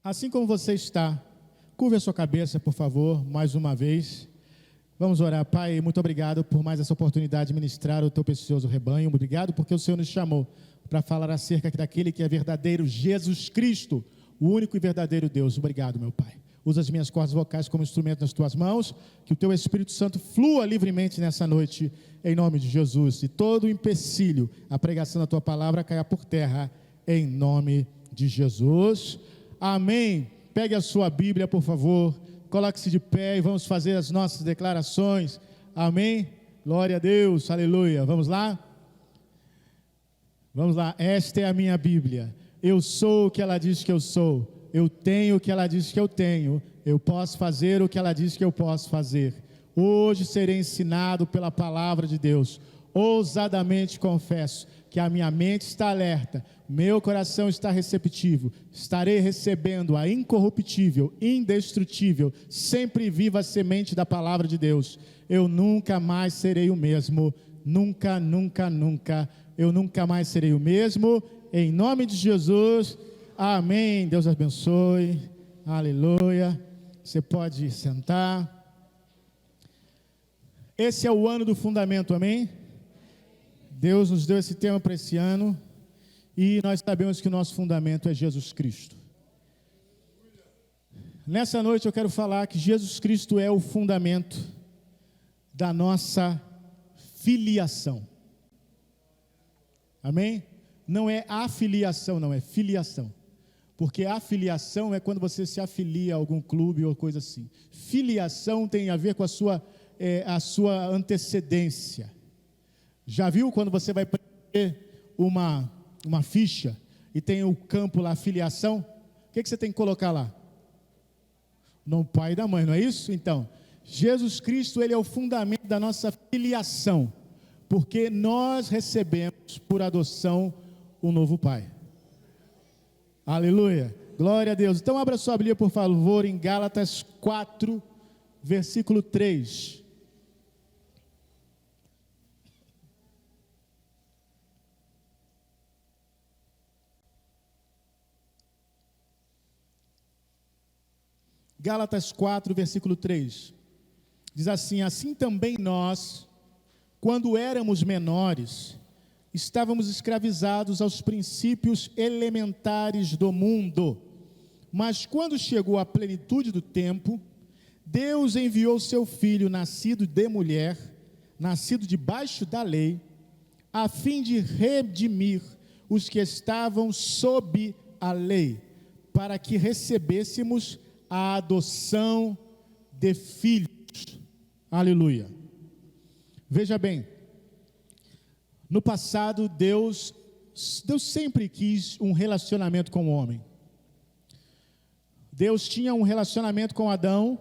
Assim como você está, curve a sua cabeça, por favor, mais uma vez. Vamos orar. Pai, muito obrigado por mais essa oportunidade de ministrar o teu precioso rebanho. Obrigado porque o Senhor nos chamou para falar acerca daquele que é verdadeiro, Jesus Cristo, o único e verdadeiro Deus. Obrigado, meu Pai. Usa as minhas cordas vocais como instrumento nas tuas mãos, que o teu Espírito Santo flua livremente nessa noite, em nome de Jesus. E todo o empecilho, a pregação da tua palavra caia por terra, em nome de Jesus. Amém. Pegue a sua Bíblia, por favor, coloque-se de pé e vamos fazer as nossas declarações. Amém. Glória a Deus, aleluia. Vamos lá? Vamos lá. Esta é a minha Bíblia. Eu sou o que ela diz que eu sou. Eu tenho o que ela diz que eu tenho. Eu posso fazer o que ela diz que eu posso fazer. Hoje serei ensinado pela palavra de Deus. Ousadamente confesso que a minha mente está alerta, meu coração está receptivo, estarei recebendo a incorruptível, indestrutível, sempre viva semente da palavra de Deus. Eu nunca mais serei o mesmo, nunca, nunca, nunca, eu nunca mais serei o mesmo, em nome de Jesus, amém. Deus abençoe, aleluia. Você pode sentar. Esse é o ano do fundamento, amém? Deus nos deu esse tema para esse ano e nós sabemos que o nosso fundamento é Jesus Cristo. Nessa noite eu quero falar que Jesus Cristo é o fundamento da nossa filiação. Amém? Não é afiliação, não, é filiação. Porque afiliação é quando você se afilia a algum clube ou coisa assim. Filiação tem a ver com a sua antecedência. Já viu quando você vai preencher uma ficha e tem o campo lá, filiação? O que você tem que colocar lá? O nome do pai e da mãe, não é isso? Então, Jesus Cristo, ele é o fundamento da nossa filiação, porque nós recebemos por adoção um novo pai. Aleluia, glória a Deus. Então abra sua Bíblia, por favor, em Gálatas 4, versículo 3. Gálatas 4, versículo 3, diz assim: assim também nós, quando éramos menores, estávamos escravizados aos princípios elementares do mundo, mas quando chegou a plenitude do tempo, Deus enviou seu Filho, nascido de mulher, nascido debaixo da lei, a fim de redimir os que estavam sob a lei, para que recebêssemos a adoção de filhos. Aleluia. Veja bem, no passado Deus sempre quis um relacionamento com o homem. Deus tinha um relacionamento com Adão.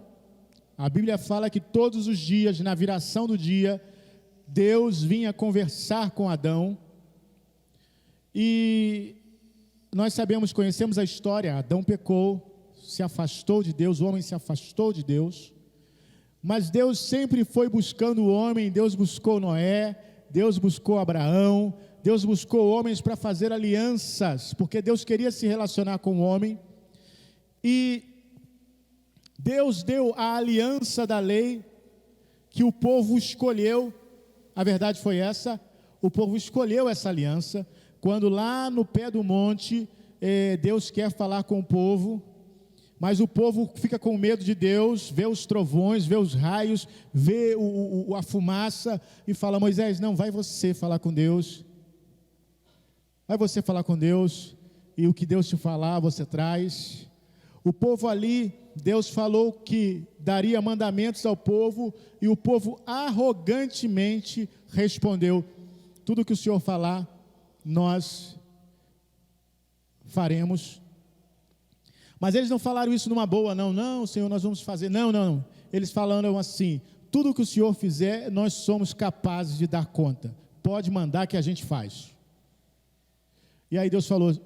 A Bíblia fala que todos os dias, na viração do dia, Deus vinha conversar com Adão. E nós sabemos, conhecemos a história. Adão pecou, se afastou de Deus, o homem se afastou de Deus, mas Deus sempre foi buscando o homem. Deus buscou Noé, Deus buscou Abraão, Deus buscou homens para fazer alianças, porque Deus queria se relacionar com o homem, e Deus deu a aliança da lei, que o povo escolheu. A verdade foi essa, o povo escolheu essa aliança, quando lá no pé do monte, Deus quer falar com o povo, mas o povo fica com medo de Deus, vê os trovões, vê os raios, vê a fumaça, e fala: Moisés, não, vai você falar com Deus, vai você falar com Deus, e o que Deus te falar, você traz. O povo ali, Deus falou que daria mandamentos ao povo, e o povo arrogantemente respondeu: tudo que o Senhor falar, nós faremos. Mas eles não falaram isso numa boa, não, Senhor, nós vamos fazer, não, eles falaram assim: tudo que o Senhor fizer, nós somos capazes de dar conta, pode mandar que a gente faz. E aí Deus falou: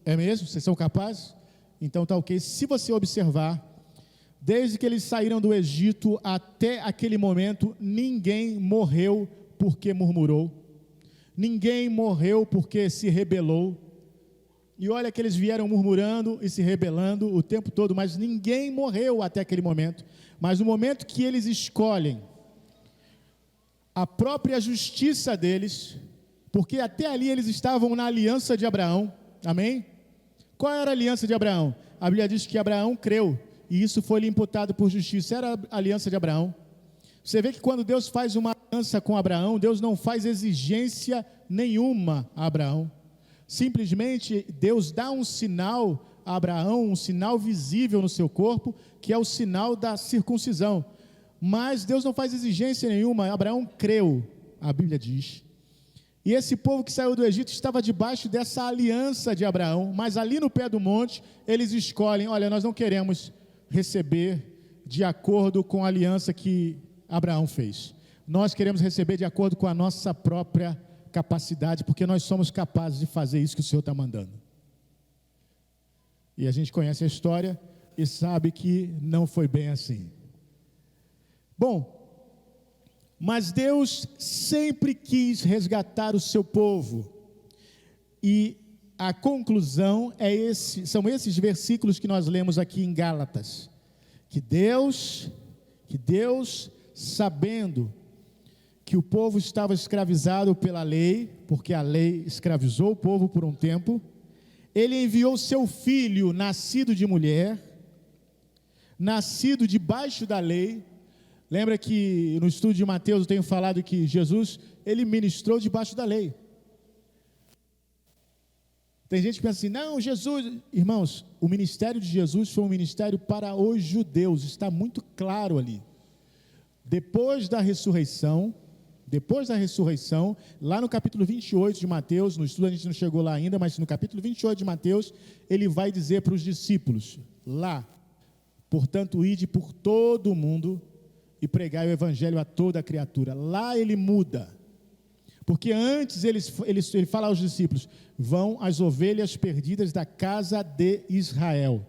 é mesmo? Vocês são capazes? Então tá ok. Se você observar, desde que eles saíram do Egito até aquele momento, ninguém morreu porque murmurou, ninguém morreu porque se rebelou, E olha que eles vieram murmurando e se rebelando o tempo todo, mas ninguém morreu até aquele momento. Mas no momento que eles escolhem a própria justiça deles, porque até ali eles estavam na aliança de Abraão, amém? Qual era a aliança de Abraão? A Bíblia diz que Abraão creu, e isso foi lhe imputado por justiça. Era a aliança de Abraão. Você vê que quando Deus faz uma aliança com Abraão, Deus não faz exigência nenhuma a Abraão. Simplesmente Deus dá um sinal a Abraão, um sinal visível no seu corpo, que é o sinal da circuncisão. Mas Deus não faz exigência nenhuma. Abraão creu, a Bíblia diz. E esse povo que saiu do Egito estava debaixo dessa aliança de Abraão, mas ali no pé do monte, eles escolhem: olha, nós não queremos receber de acordo com a aliança que Abraão fez. Nós queremos receber de acordo com a nossa própria capacidade, porque nós somos capazes de fazer isso que o Senhor está mandando. E a gente conhece a história e sabe que não foi bem assim. Bom, mas Deus sempre quis resgatar o seu povo, e a conclusão são esses versículos que nós lemos aqui em Gálatas, que Deus, sabendo que o povo estava escravizado pela lei, porque a lei escravizou o povo por um tempo, Ele enviou seu filho, nascido de mulher, nascido debaixo da lei. Lembra que no estudo de Mateus eu tenho falado que Jesus, Ele ministrou debaixo da lei. Tem gente que pensa assim: não, Jesus... Irmãos, o ministério de Jesus foi um ministério para os judeus, está muito claro ali. Depois da ressurreição, lá no capítulo 28 de Mateus, no estudo a gente não chegou lá ainda, mas no capítulo 28 de Mateus, Ele vai dizer para os discípulos, lá: portanto, ide por todo o mundo e pregai o evangelho a toda criatura. Lá Ele muda, porque antes ele fala aos discípulos: vão as ovelhas perdidas da casa de Israel.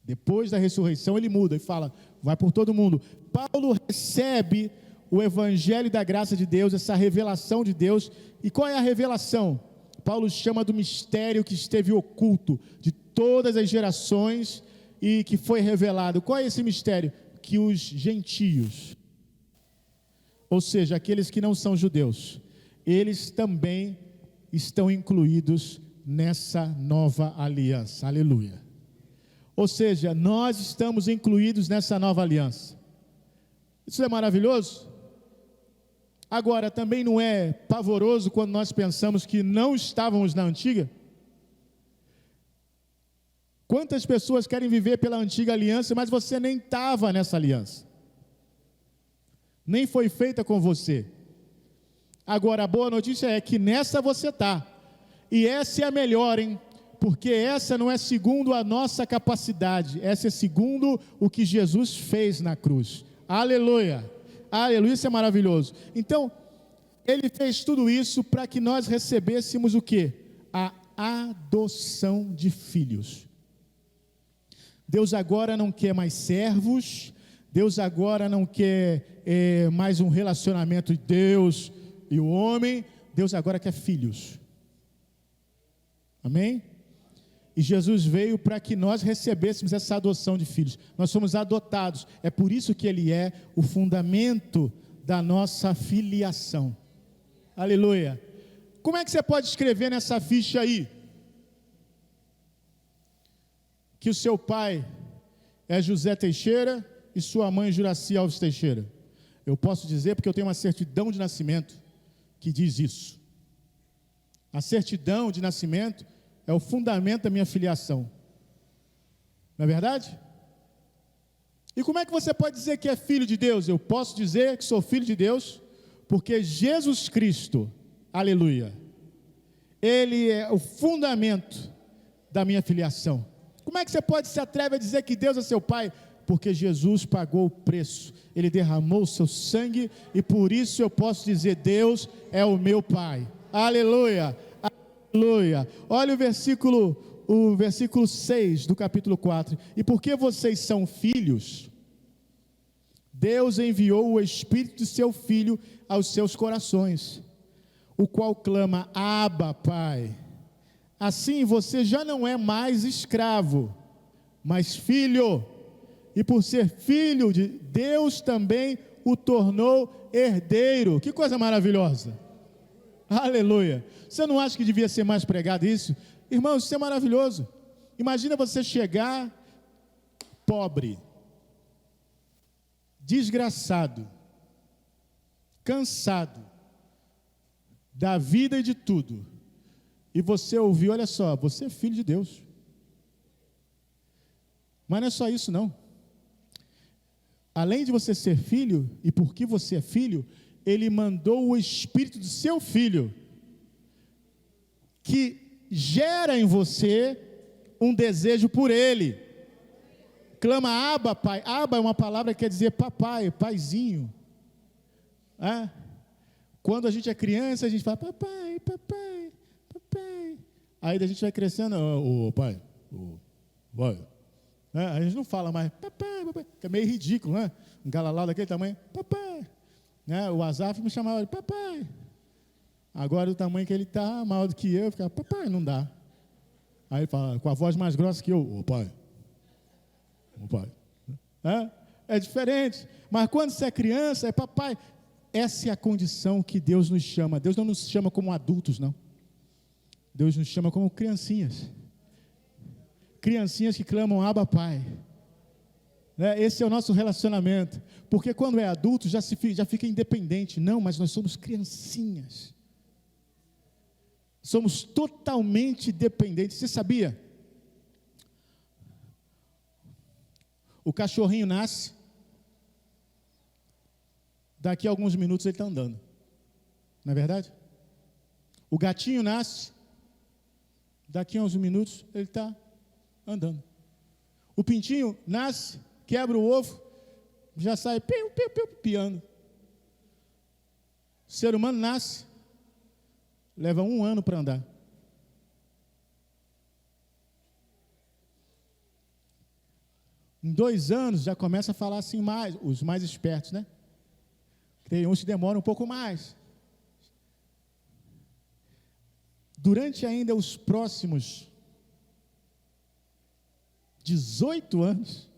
Depois da ressurreição Ele muda e fala: vai por todo mundo. Paulo recebe o evangelho da graça de Deus, essa revelação de Deus. E qual é a revelação? Paulo chama do mistério que esteve oculto de todas as gerações e que foi revelado. Qual é esse mistério? Que os gentios, ou seja, aqueles que não são judeus, eles também estão incluídos nessa nova aliança. Aleluia. Ou seja, nós estamos incluídos nessa nova aliança. Isso é maravilhoso? Agora, também não é pavoroso quando nós pensamos que não estávamos na antiga? Quantas pessoas querem viver pela antiga aliança, mas você nem estava nessa aliança, nem foi feita com você. Agora, a boa notícia é que nessa você está, e essa é a melhor, hein? Porque essa não é segundo a nossa capacidade, essa é segundo o que Jesus fez na cruz. Aleluia, aleluia, isso é maravilhoso. Então, Ele fez tudo isso para que nós recebêssemos o quê? A adoção de filhos. Deus agora não quer mais servos, Deus agora não quer mais um relacionamento de Deus e o homem, Deus agora quer filhos. Amém? E Jesus veio para que nós recebêssemos essa adoção de filhos. Nós somos adotados, é por isso que Ele é o fundamento da nossa filiação. Aleluia. Como é que você pode escrever nessa ficha aí que o seu pai é José Teixeira e sua mãe Juraci Alves Teixeira? Eu posso dizer porque eu tenho uma certidão de nascimento que diz isso. A certidão de nascimento é o fundamento da minha filiação. Não é verdade? E como é que você pode dizer que é filho de Deus? Eu posso dizer que sou filho de Deus porque Jesus Cristo, aleluia, Ele é o fundamento da minha filiação. Como é que você pode se atreve a dizer que Deus é seu pai? Porque Jesus pagou o preço, Ele derramou o seu sangue, e por isso eu posso dizer: Deus é o meu pai. Aleluia, aleluia. Olha o versículo 6 do capítulo 4. E porque vocês são filhos, Deus enviou o Espírito de seu Filho aos seus corações, o qual clama: Abba, Pai. Assim você já não é mais escravo, mas filho. E por ser filho de Deus também o tornou herdeiro. Que coisa maravilhosa. Aleluia. Você não acha que devia ser mais pregado isso? Irmãos, isso é maravilhoso. Imagina você chegar pobre, desgraçado, cansado da vida e de tudo, e você ouvir, olha só, você é filho de Deus. Mas não é só isso não. Além de você ser filho, e porque você é filho, Ele mandou o Espírito do seu Filho, que gera em você um desejo por Ele. Clama Abba, Pai. Abba é uma palavra que quer dizer papai, paizinho. Quando a gente é criança, a gente fala papai, papai, papai. Aí a gente vai crescendo, pai, vai. A gente não fala mais papai, papai, que é meio ridículo, né? Um galalau daquele tamanho, papai. O Azaf me chamava de papai. Agora o tamanho que ele está, maior do que eu, fica papai, não dá. Aí ele fala, com a voz mais grossa que eu, pai. Pai. É diferente. Mas quando você é criança, é papai. Essa é a condição que Deus nos chama. Deus não nos chama como adultos, não. Deus nos chama como criancinhas. Criancinhas que clamam Abba, Pai. Esse é o nosso relacionamento. Porque quando é adulto, já fica independente. Não, mas nós somos criancinhas. Somos totalmente dependentes. Você sabia? O cachorrinho nasce, daqui a alguns minutos ele está andando. Não é verdade? O gatinho nasce, daqui a uns minutos ele está andando. O pintinho nasce, quebra o ovo, já sai piando. O ser humano nasce, leva 1 ano para andar. Em 2 anos já começa a falar assim mais, os mais espertos, né? Tem uns que demoram um pouco mais. Durante ainda os próximos 18 anos,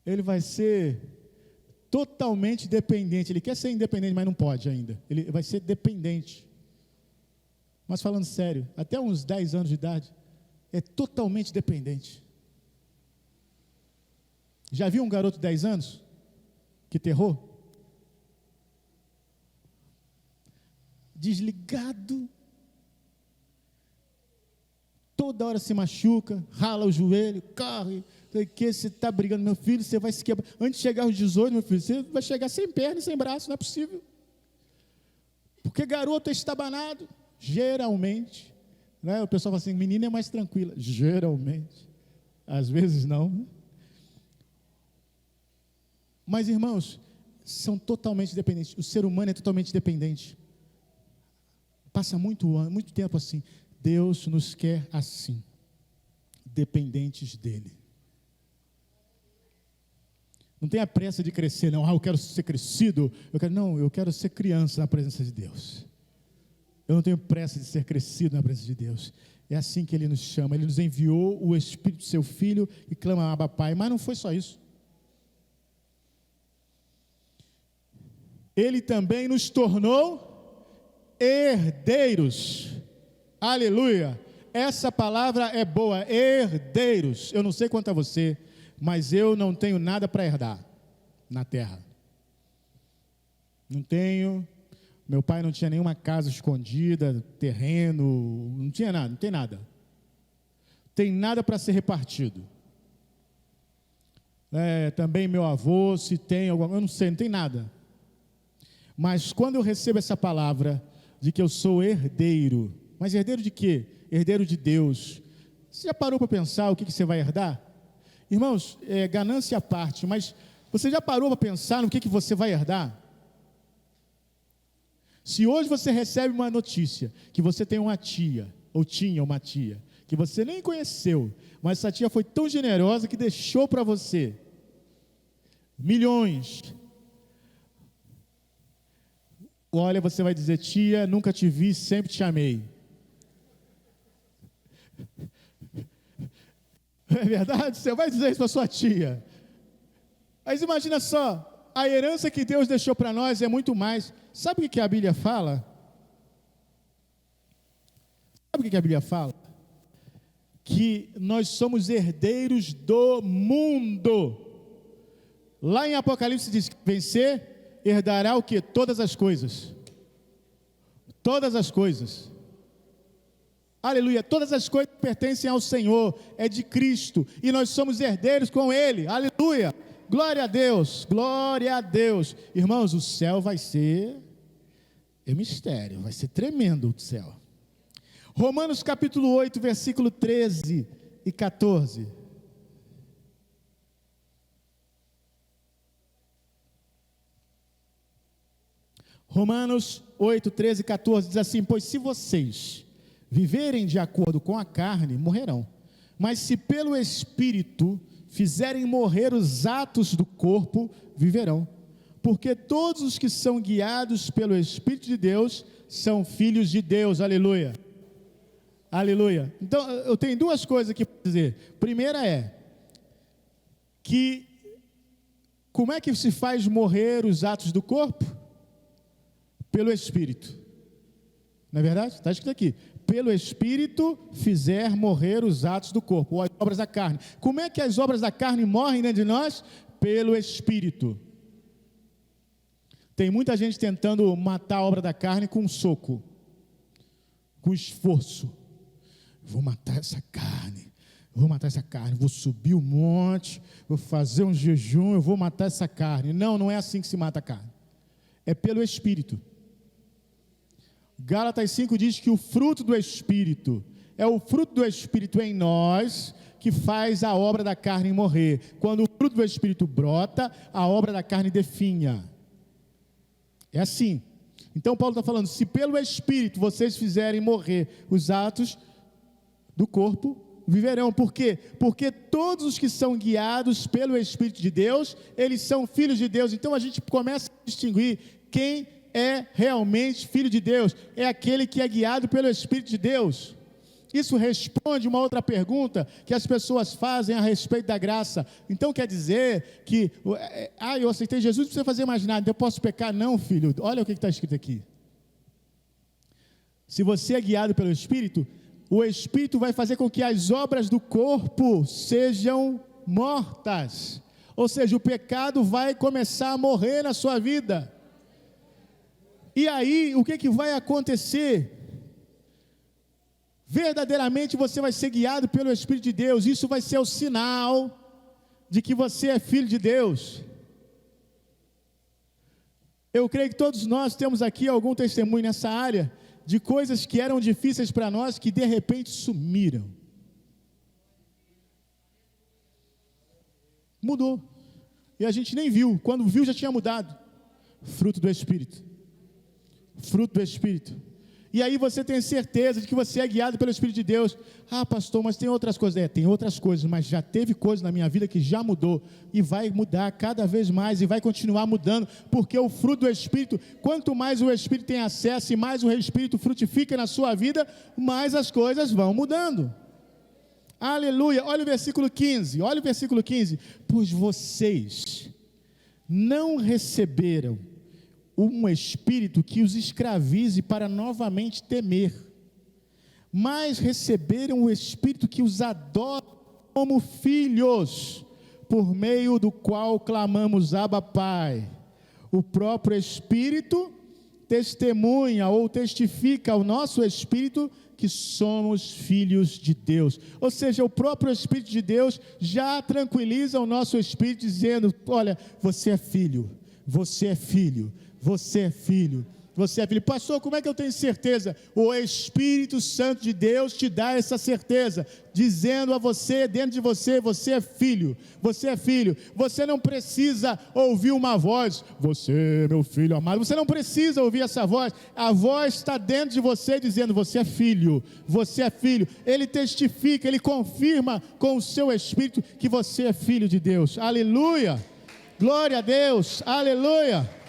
ele vai ser totalmente dependente. Ele quer ser independente, mas não pode ainda. Ele vai ser dependente. Mas falando sério, até uns 10 anos de idade, é totalmente dependente. Já viu um garoto de 10 anos? Que terror? Desligado. Toda hora se machuca, rala o joelho, corre. Que você está brigando, meu filho, você vai se quebrar. Antes de chegar aos 18, meu filho, você vai chegar sem perna e sem braço, não é possível. Porque garoto é estabanado, geralmente. O pessoal fala assim, menina é mais tranquila. Geralmente. Às vezes não, né? Mas, irmãos, são totalmente dependentes. O ser humano é totalmente dependente. Passa muito tempo assim. Deus nos quer assim, dependentes dEle. Não tenha pressa de crescer, não. Eu quero ser crescido. Eu quero ser criança na presença de Deus. Eu não tenho pressa de ser crescido na presença de Deus. É assim que Ele nos chama. Ele nos enviou o Espírito do Seu Filho e clama Abba, Pai. Mas não foi só isso. Ele também nos tornou herdeiros. Aleluia. Essa palavra é boa, herdeiros. Eu não sei quanto a você, mas eu não tenho nada para herdar na terra. Não tenho. Meu pai não tinha nenhuma casa escondida, terreno, não tinha nada, não tem nada. Tem nada para ser repartido. Também meu avô, se tem alguma, eu não sei, não tem nada. Mas quando eu recebo essa palavra de que eu sou herdeiro, mas herdeiro de quê? Herdeiro de Deus. Você já parou para pensar o que você vai herdar? Irmãos, ganância à parte, mas você já parou para pensar no que você vai herdar? Se hoje você recebe uma notícia que você tem uma tia, ou tinha uma tia, que você nem conheceu, mas essa tia foi tão generosa que deixou para você milhões. Olha, você vai dizer, tia, nunca te vi, sempre te amei. é verdade? Você vai dizer isso para sua tia. Mas imagina só, a herança que Deus deixou para nós é muito mais. Sabe o que a Bíblia fala? Sabe o que a Bíblia fala? Que nós somos herdeiros do mundo. Lá em Apocalipse diz que vencer, herdará o quê? Todas as coisas. Todas as coisas. Aleluia, todas as coisas pertencem ao Senhor, é de Cristo, e nós somos herdeiros com Ele, aleluia, glória a Deus, glória a Deus. Irmãos, o céu vai ser mistério, vai ser tremendo o céu. Romanos capítulo 8, versículo 13 e 14. Romanos 8, 13 e 14 diz assim: pois se vocês viverem de acordo com a carne, morrerão. Mas se pelo Espírito fizerem morrer os atos do corpo, viverão. Porque todos os que são guiados pelo Espírito de Deus são filhos de Deus. Aleluia. Aleluia. Então, eu tenho duas coisas aqui para dizer. Primeira é que como é que se faz morrer os atos do corpo? Pelo Espírito. Não é verdade? Está escrito aqui. Pelo Espírito fizer morrer os atos do corpo, ou as obras da carne. Como é que as obras da carne morrem dentro de nós? Pelo Espírito. Tem muita gente tentando matar a obra da carne com um soco, com esforço. Vou matar essa carne, vou subir um monte, vou fazer um jejum, eu vou matar essa carne. Não, não é assim que se mata a carne. É pelo Espírito. Gálatas 5 diz que o fruto do Espírito, é o fruto do Espírito em nós, que faz a obra da carne morrer. Quando o fruto do Espírito brota, a obra da carne definha. É assim. Então Paulo está falando, se pelo Espírito vocês fizerem morrer os atos do corpo, viverão. Por quê? Porque todos os que são guiados pelo Espírito de Deus, eles são filhos de Deus. Então a gente começa a distinguir quem é realmente filho de Deus. É aquele que é guiado pelo Espírito de Deus. Isso responde uma outra pergunta que as pessoas fazem a respeito da graça. Então quer dizer que, eu aceitei Jesus, não precisa fazer mais nada, eu posso pecar? Não, filho, olha o que está escrito aqui. Se você é guiado pelo Espírito, o Espírito vai fazer com que as obras do corpo sejam mortas. Ou seja, o pecado vai começar a morrer na sua vida. E aí, o que vai acontecer? Verdadeiramente você vai ser guiado pelo Espírito de Deus. Isso vai ser o sinal de que você é filho de Deus. Eu creio que todos nós temos aqui algum testemunho nessa área, de coisas que eram difíceis para nós, que de repente sumiram. Mudou. E a gente nem viu. Quando viu já tinha mudado. Fruto do Espírito. Fruto do Espírito. E aí você tem certeza de que você é guiado pelo Espírito de Deus. Ah, pastor, mas tem outras coisas. Tem outras coisas, mas já teve coisas na minha vida que já mudou. E vai mudar cada vez mais, e vai continuar mudando. Porque o fruto do Espírito, quanto mais o Espírito tem acesso, e mais o Espírito frutifica na sua vida, mais as coisas vão mudando. Aleluia, olha o versículo 15. Olha o versículo 15. Pois vocês não receberam um espírito que os escravize para novamente temer, mas receberam o Espírito que os adota como filhos, por meio do qual clamamos Abba, Pai. O próprio Espírito testemunha ou testifica ao nosso espírito que somos filhos de Deus. Ou seja, o próprio Espírito de Deus já tranquiliza o nosso espírito, dizendo: olha, você é filho, você é filho, você é filho, você é filho. Pastor, como é que eu tenho certeza? O Espírito Santo de Deus te dá essa certeza, dizendo a você, dentro de você, você é filho, você é filho. Você não precisa ouvir uma voz: você, meu filho amado. Você não precisa ouvir essa voz. A voz está dentro de você, dizendo: você é filho, você é filho. Ele testifica, ele confirma com o seu Espírito que você é filho de Deus. Aleluia, glória a Deus, aleluia.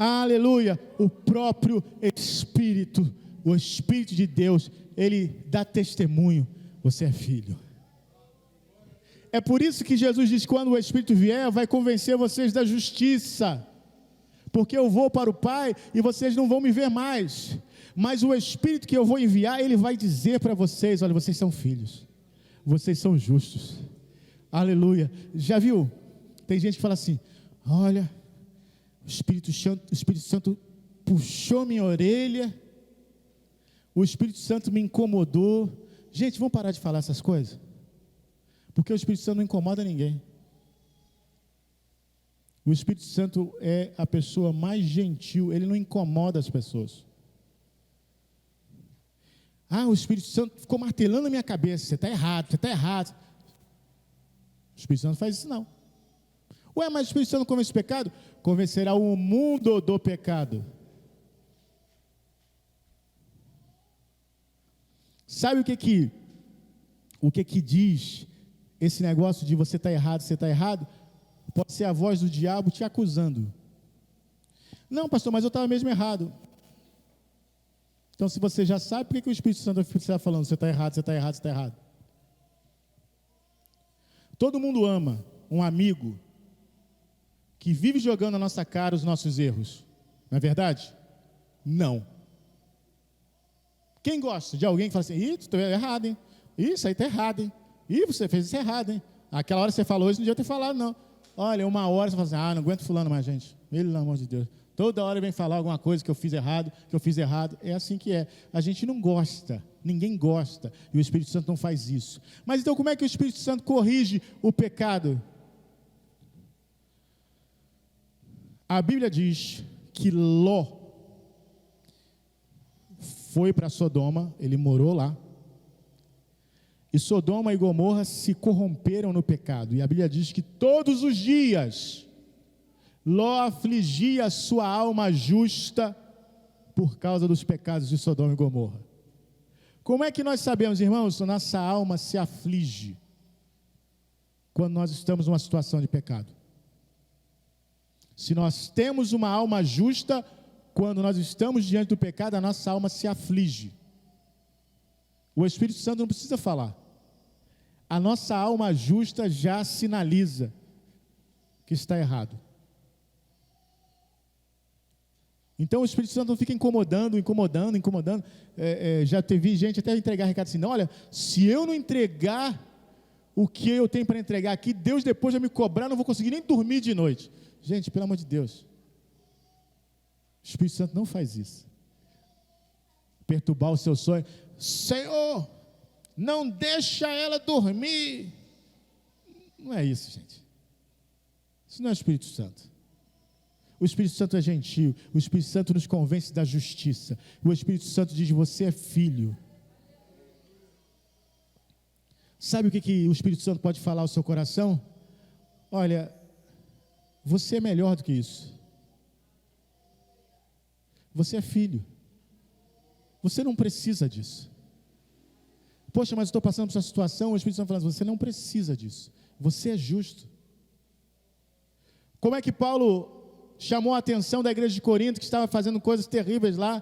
Aleluia, o próprio Espírito, o Espírito de Deus, ele dá testemunho, você é filho. É por isso que Jesus diz, quando o Espírito vier, vai convencer vocês da justiça, porque eu vou para o Pai, e vocês não vão me ver mais, mas o Espírito que eu vou enviar, ele vai dizer para vocês, olha, vocês são filhos, vocês são justos, aleluia. Já viu? Tem gente que fala assim, olha, o Espírito Santo puxou minha orelha, o Espírito Santo me incomodou. Gente, vamos parar de falar essas coisas, porque o Espírito Santo não incomoda ninguém. O Espírito Santo é a pessoa mais gentil, ele não incomoda as pessoas. O Espírito Santo ficou martelando na minha cabeça, você está errado, você está errado. O Espírito Santo não faz isso não. Mas o Espírito Santo não convence o pecado? Convencerá o mundo do pecado. Sabe o que diz esse negócio de você está errado, você está errado? Pode ser a voz do diabo te acusando. Não, pastor, mas eu estava mesmo errado. Então, se você já sabe, por que o Espírito Santo está falando, você está errado, você está errado, você está errado? Todo mundo ama um amigo que vive jogando na nossa cara os nossos erros, não é verdade? Não. Quem gosta de alguém que fala assim, tu está errado, hein? Isso aí está errado, hein? Você fez isso errado, hein? Aquela hora que você falou isso, não devia ter falado, não. Olha, uma hora você fala assim, não aguento fulano mais, gente. Pelo amor de Deus. Toda hora vem falar alguma coisa que eu fiz errado, É assim que é. A gente não gosta, ninguém gosta, e o Espírito Santo não faz isso. Mas então como é que o Espírito Santo corrige o pecado? A Bíblia diz que Ló foi para Sodoma, ele morou lá, e Sodoma e Gomorra se corromperam no pecado, e a Bíblia diz que todos os dias Ló afligia a sua alma justa por causa dos pecados de Sodoma e Gomorra. Como é que nós sabemos, irmãos, nossa alma se aflige quando nós estamos numa situação de pecado? Se nós temos uma alma justa, quando nós estamos diante do pecado, a nossa alma se aflige. O Espírito Santo não precisa falar. A nossa alma justa já sinaliza que está errado. Então o Espírito Santo não fica incomodando. Já teve gente até entregar recado assim, não, olha, se eu não entregar o que eu tenho para entregar aqui, Deus depois vai me cobrar, não vou conseguir nem dormir de noite. Gente, pelo amor de Deus, o Espírito Santo não faz isso. Perturbar o seu sonho, Senhor, não deixa ela dormir. Não é isso, gente. Isso não é o Espírito Santo. O Espírito Santo é gentil, o Espírito Santo nos convence da justiça, o Espírito Santo diz, você é filho. Sabe o que o Espírito Santo pode falar ao seu coração? Olha, você é melhor do que isso. Você é filho. Você não precisa disso. Poxa, mas eu estou passando por essa situação, o Espírito Santo falando, você não precisa disso. Você é justo. Como é que Paulo chamou a atenção da igreja de Corinto, que estava fazendo coisas terríveis lá?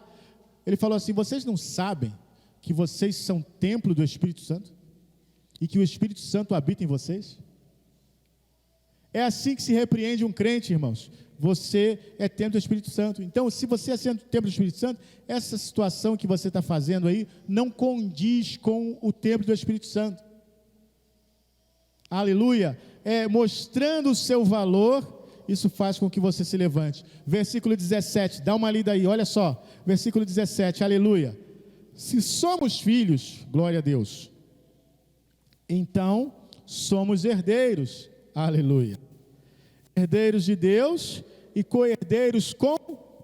Ele falou assim, vocês não sabem que vocês são templo do Espírito Santo? E que o Espírito Santo habita em vocês? É assim que se repreende um crente, irmãos. Você é templo do Espírito Santo. Então, se você é templo do Espírito Santo, essa situação que você está fazendo aí, não condiz com o templo do Espírito Santo. Aleluia. Mostrando o seu valor, isso faz com que você se levante. Versículo 17, dá uma lida aí, olha só. Versículo 17, aleluia. Se somos filhos, glória a Deus, então somos herdeiros, aleluia. Herdeiros de Deus e co-herdeiros com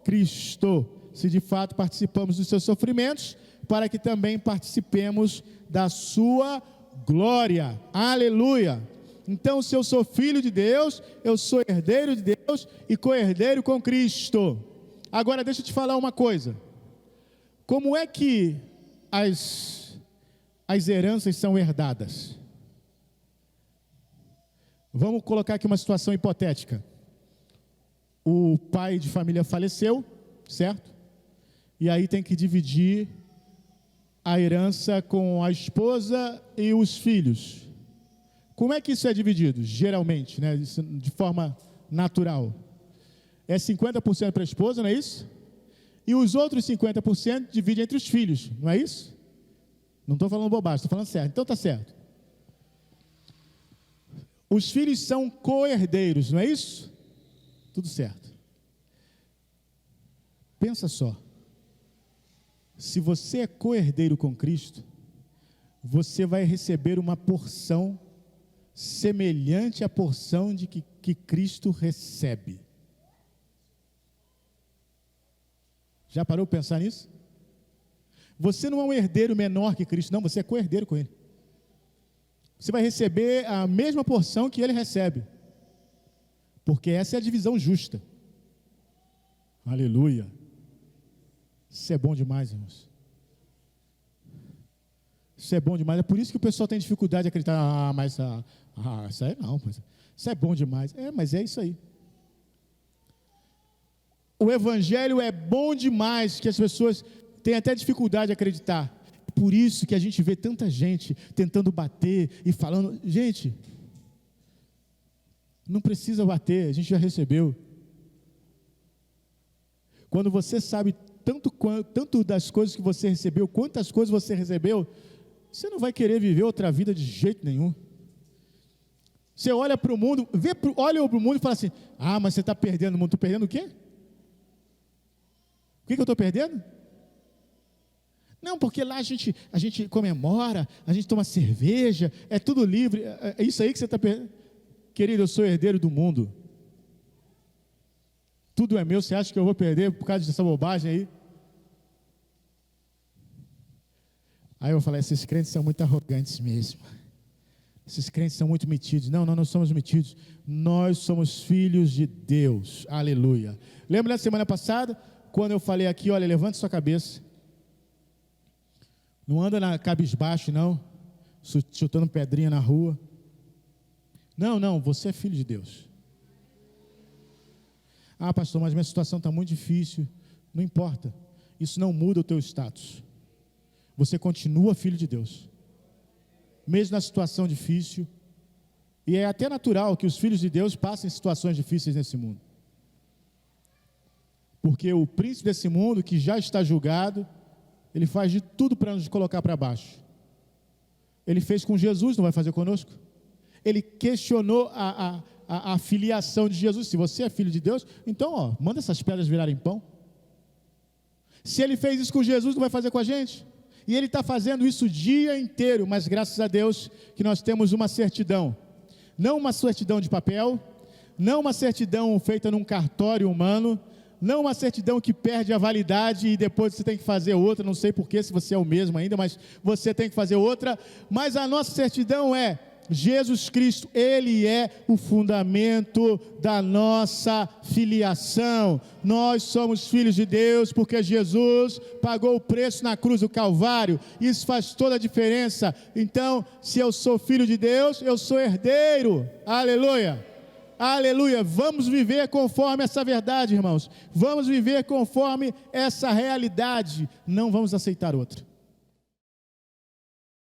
Cristo, se de fato participamos dos seus sofrimentos, para que também participemos da sua glória, aleluia. Então, se eu sou filho de Deus, eu sou herdeiro de Deus e co-herdeiro com Cristo. Agora deixa eu te falar uma coisa, como é que as heranças são herdadas? Vamos colocar aqui uma situação hipotética. O pai de família faleceu, certo? E aí tem que dividir a herança com a esposa e os filhos. Como é que isso é dividido? Geralmente, né? De forma natural. É 50% para a esposa, não é isso? E os outros 50% divide entre os filhos, não é isso? Não estou falando bobagem, estou falando certo. Então está certo. Os filhos são co-herdeiros, não é isso? Tudo certo. Pensa só. Se você é co-herdeiro com Cristo, você vai receber uma porção semelhante à porção que Cristo recebe. Já parou para pensar nisso? Você não é um herdeiro menor que Cristo, não, você é co-herdeiro com Ele. Você vai receber a mesma porção que Ele recebe, porque essa é a divisão justa. Aleluia. Isso é bom demais, irmãos. Isso é bom demais. É por isso que o pessoal tem dificuldade de acreditar. Mas isso aí não. Isso é bom demais. Mas é isso aí. O evangelho é bom demais que as pessoas têm até dificuldade de acreditar. Por isso que a gente vê tanta gente tentando bater e falando. Gente, não precisa bater, a gente já recebeu. Quando você sabe tanto das coisas que você recebeu, quantas coisas você recebeu, você não vai querer viver outra vida de jeito nenhum. Você olha para o mundo, olha para o mundo e fala assim, mas você está perdendo o mundo. Estou perdendo o quê? O que eu estou perdendo? Não, porque lá a gente comemora, a gente toma cerveja, é tudo livre, é isso aí que você está perdendo. Querido, eu sou herdeiro do mundo. Tudo é meu, você acha que eu vou perder por causa dessa bobagem aí? Aí eu falei, esses crentes são muito arrogantes mesmo. Esses crentes são muito metidos. Não, nós não somos metidos. Nós somos filhos de Deus. Aleluia. Lembra da semana passada, quando eu falei aqui, olha, levante sua cabeça. Não anda na cabisbaixo, não. Chutando pedrinha na rua. Não, você é filho de Deus. Pastor, mas minha situação está muito difícil. Não importa. Isso não muda o teu status. Você continua filho de Deus. Mesmo na situação difícil. E é até natural que os filhos de Deus passem situações difíceis nesse mundo. Porque o príncipe desse mundo, que já está julgado, ele faz de tudo para nos colocar para baixo. Ele fez com Jesus, não vai fazer conosco? Ele questionou a filiação de Jesus. Se você é filho de Deus, então manda essas pedras virarem pão. Se ele fez isso com Jesus, não vai fazer com a gente? E ele está fazendo isso o dia inteiro, mas graças a Deus que nós temos uma certidão. Não uma certidão de papel, não uma certidão feita num cartório humano, não uma certidão que perde a validade e depois você tem que fazer outra, não sei porquê, se você é o mesmo ainda, mas você tem que fazer outra. Mas a nossa certidão é Jesus Cristo, Ele é o fundamento da nossa filiação. Nós somos filhos de Deus porque Jesus pagou o preço na cruz do Calvário. Isso faz toda a diferença. Então, se eu sou filho de Deus, eu sou herdeiro. Aleluia, aleluia. Vamos viver conforme essa verdade, irmãos. Vamos viver conforme essa realidade. Não vamos aceitar outra.